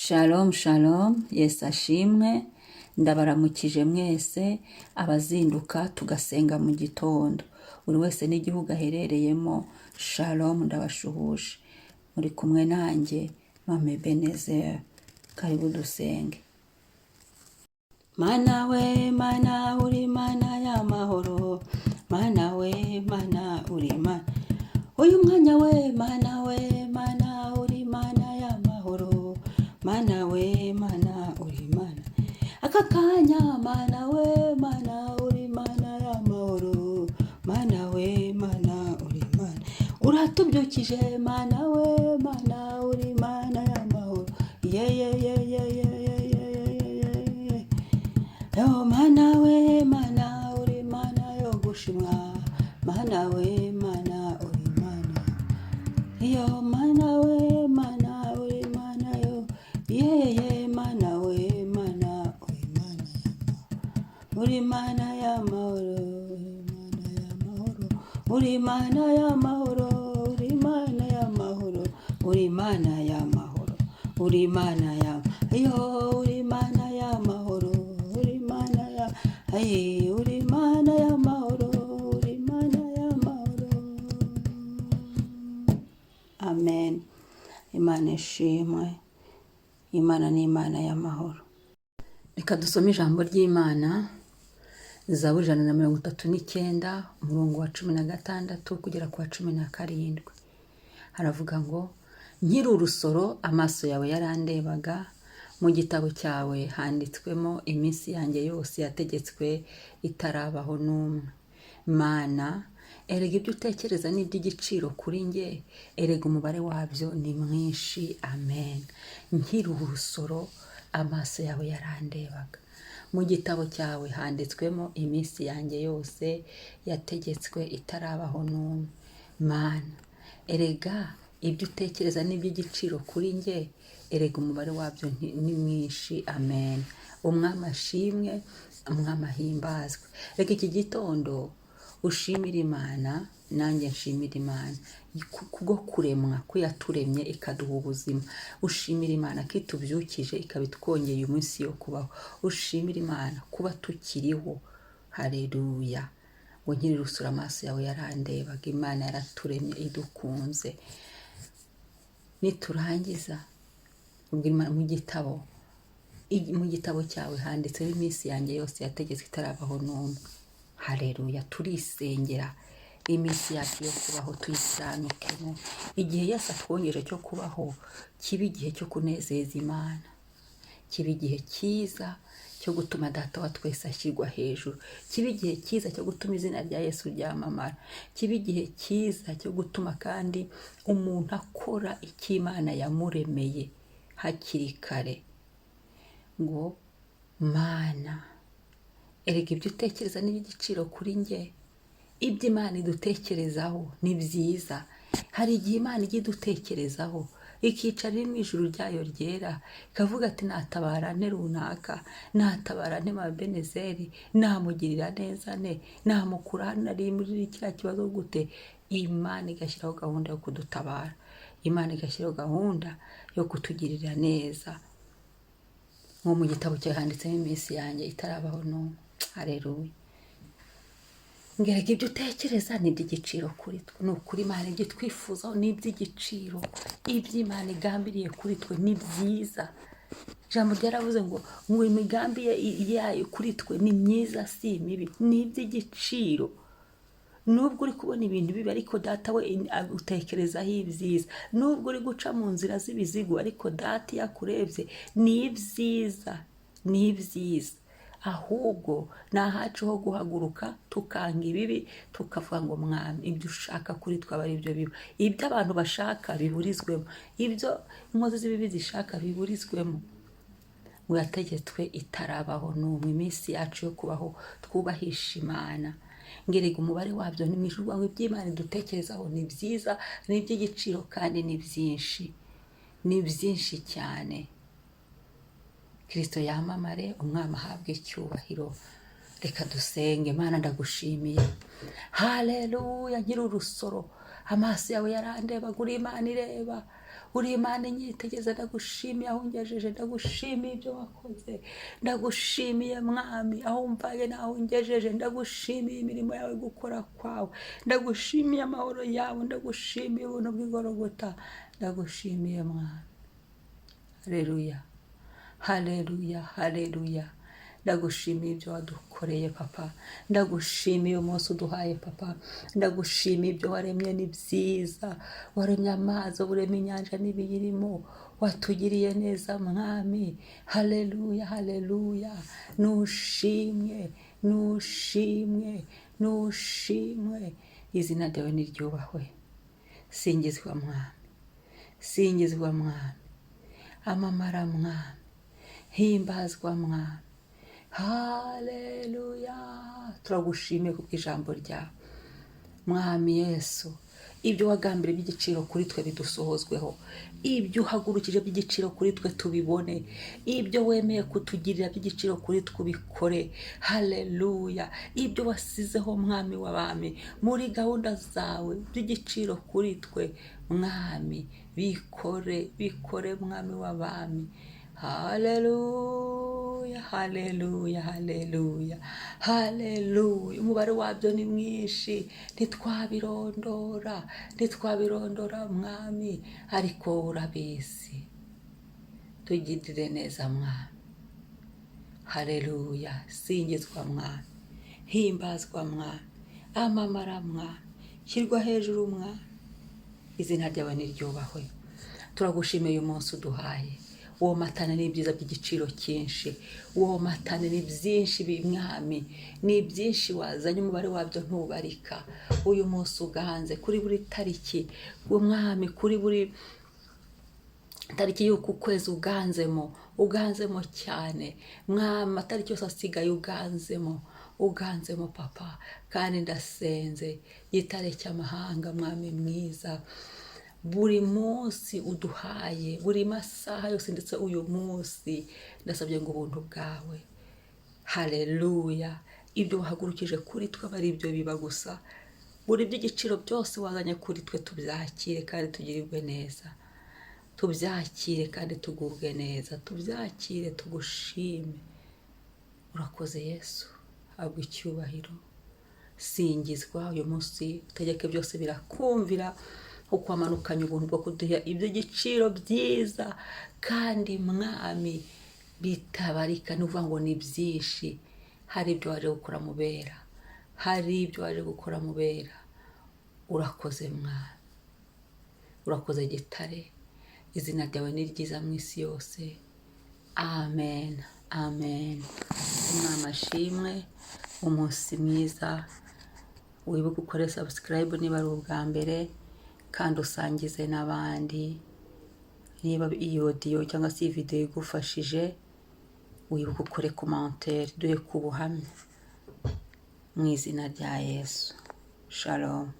Shalom shalom, Yesu ashimwe, ndabaramukije mwese abazinduka tugasenga mu gitondo, buri wese n'igihugu aherereyemo. Shalom, ndabashuhuje, muri kumwe nanjye Mame Ebenezer. Karibu dusenge. Mana we mana uri mana y'amahoro, mana we mana uri mana, uyu mwanya we mana uri mana y'amahoro, mana we mana uri mana, aka kanya mana we mana uri mana y'amahoro, mana we mana uri mana, uratubyukije mana we mana uri mana y'amahoro, yo mana we mana uri mana yo gushimwa, mana we mana uri mana, yo mana we mana uri mana yo, mana we mana uri mana y'amahoro, uri mana y'amahoro, uri mana y'amahoro, uri mana y'amahoro, uri mana y'amahoro, yo uri mana y'amahoro, uri mana ya, uri mana y'amahoro, uri mana y'amahoro. Amen. Imana ishimwe. Imana ni Imana y'amahoro. Reka dusome ijambo ry'Imana, Zaburi 139 umurongo wa 16 kugera ku wa 17. Haravuga ngo, nkiri urusoro amaso yawe yarandebaga, mu gitabo cyawe handitswemo iminsi yanjye yose yategetswe itarabaho n'umwe. Mana, erega ibyo utekereza ni iby'igiciro kuri nge, erega umubare wabyo ni mwinshi. Amen. Nkiri urusoro amaso yawe yarandebaga, mu gitabo cyawe handitswemo iminsi yanjye yose yategetswe itarabaho n'umwe. Mana, erega ibyo utekereza ni iby'igiciro kuri nge, erega umubare wabyo ni mwinshi. Amen. Umwami ashimwe, umwami ahimbazwe. Reka iki gitondo ushimira Imana, nanjye nshimira Imana kubwo kuremwa, ko yaturemye ikaduha ubuzima. Ushimira Imana ko itubyukije ikabitwongeye umunsi yo kubaho. Ushimira Imana kuba tukiriho. Haleluya. Ngo nkiri rusura amaso yawe yarandebaga. Imana yaraturemye idukunze. Niturangiza mu gitabo cyawe handitseho iminsi yanjye yose yategetswe itarabaho n'umwe. Haleluya. Turisengera iminsi yacu yo kubaho tuyisanukemo. Igihe Yesu atwongeje cyo kubaho kiba igihe cyo kunezeza Imana, kiba igihe cyiza cyo gutuma Data wa twese ashyirwa hejuru, kiba igihe cyiza cyo gutuma izina rya Yesu ryamamara, kiba igihe cyiza cyo gutuma kandi umuntu akora icyo Imana yamuremeye hakiri kare. Ngo Mana, erega ibyo utekereza ni iby'igiciro kuri nge, ibyo Imana idutekerezaho ni byiza. Hari igihe Imana ijya idutekerezaho ikicara iri mu ijuru ryayo ryera, ikavuga ati natabara nte runaka, natabara nte Mame Ebenezer, namugirira neza ne, namukura hano ari muri kiriya kibazo gute. Imana igashyiraho gahunda yo kudutabara, Imana igashyiraho gahunda yo kutugirira neza. Nko mu gitabo cyawe handitsemo iminsi yanjye itarabaho n'umwe. Haleluya. Ngerega ibyo utekereza ni iby'igiciro kuri twe. Ni ukuri Imana ibyo twifuzaho ni iby'igiciro. Ibyo Imana igambiriye kuri twe ni byiza. Ijambo ryaravuze ngo imigambi yayo kuri twe ni myiza si mibi, ni iby'igiciro. Nubwo uri kubona ibintu bibi ariko Data we utekerezaho ibyiza. Nubwo uri guca mu nzira z'ibizigu ariko Data yakurebye ni ibyiza, ni ibyiza. Ahubwo ni ahacu ho guhaguruka tukanga ibibi, tukavuga ngo Mwami ibyo ushaka kuri twe aba ari byo biba, ibyo abantu bashaka biburizwemo, ibyo inkozi z'ibibi zishaka biburizwemo. Ngo yategetswe itarabaho n'umwe. Iminsi yacu yo kubaho twubahisha Imana, ngerega umubare wabyo ni mwinshi. Ngo iby'Imana idutekerezaho ni byiza, ni iby'igiciro kandi ni byinshi, ni byinshi cyane. Kristo yamamare, umwami ahabwe icyubahiro. Reka dusenge. Mana, ndagushimiye. Haleluya. Nkiri urusoro amaso yawe yarandebaga, uri Imana ireba, uri Imana inyitegeza, ndagushimiye aho ungejeje, ndagushimiye ibyo wakoze, ndagushimiye mwami aho umvaye n'aho ungejeje, ndagushimiye imirimo yawe gukora kwawe, ndagushimiye amahoro yawe, ndagushimiye ubuntu bw'igorogota, ndagushimiye mwami. Haleluya, haleluya, haleluya. Ndagushimiye ibyo wadukoreye papa, ndagushimiye umunsi uduhaye papa, ndagushimiye ibyo waremye ni byiza, waremye amazi, urema inyanja n'ibiyirimo, watugiriye neza mwami. Haleluya, haleluya. Nushimwe, nushimwe, nushimwe, izina ryawe niryubahwe. Singizwa mwami, singizwa mwami, amamara mwami, himbazwa mwami. Haleluya. Turagushimiye kubw'ijambo ryawe mwami Yesu, ibyo wagambiriye by'igiciro kuri twe bidusohozweho, ibyo uhagurukije by'igiciro kuri twe tubibone, ibyo wemeye kutugirira by'igiciro kuri twe ubikore. Haleluya. Ibyo wasizeho mwami w'abami muri gahunda zawe by'igiciro kuri twe mwami, bikore, bikore mwami w'abami. Haleluya, haleluya, haleluya, haleluya. Umubare wabyo ni mwinshi, ntitwabirondora, ntitwabirondora mwami, ariko urabizi. Tugirire neza mwami. Haleluya. Singizwa mwami, himbazwa mwami, amamara mwami, shyirwa hejuru mwami, izina ryawe niryubahwe. Turagushimiye uyu munsi uduhaye, uwo matane ni ibyiza by'igiciro cyinshi, uwo matane ni byinshi mwami, ni byinshi wazanye, umubare wabyo ntubarika. Uyu munsi uganze kuri buri tariki mwami, kuri buri tariki y'uku kwezi uganzemo, uganzemo cyane mwami, amatariki yose asigaye uganzemo, uganzemo papa. Kandi ndasenze gitare cy'amahanga mwami mwiza, buri munsi uduhaye, buri masaha yose, ndetse uyu munsi ndasabye ngo ubuntu bwawe. Haleluya. Ibyo wahagurukije kuri twe aba ari ibyo biba gusa, buri by'igiciro byose wazanye kuri twe tubyakire kandi tugirirwe neza, tubyakire kandi tugubwe neza, tubyakire tugushime. Urakoze Yesu, habwa icyubahiro, singizwa. Uyu munsi utegeke byose birakumvira, uko wamanukanye ubuntu bwo kuduha iby'igiciro byiza kandi mwami bitabarika, n'uvuga ngo ni byinshi. Hari ibyo waje gukora mubera, hari ibyo waje gukora mubera. Urakoze mwami, urakoze gitare, izina ryawe ni ryiza mu isi yose. Amen, amen. Umwami ashimwe. Umunsi mwiza. Wibuke ukore subscribe niba ari ubwa mbere, kandi usangize n'abandi. Niba iyi audio cyangwa se iyi video igufashije, wibuke ukore commentaire, duhe ku buhamya mu izina rya Yesu. Shalom.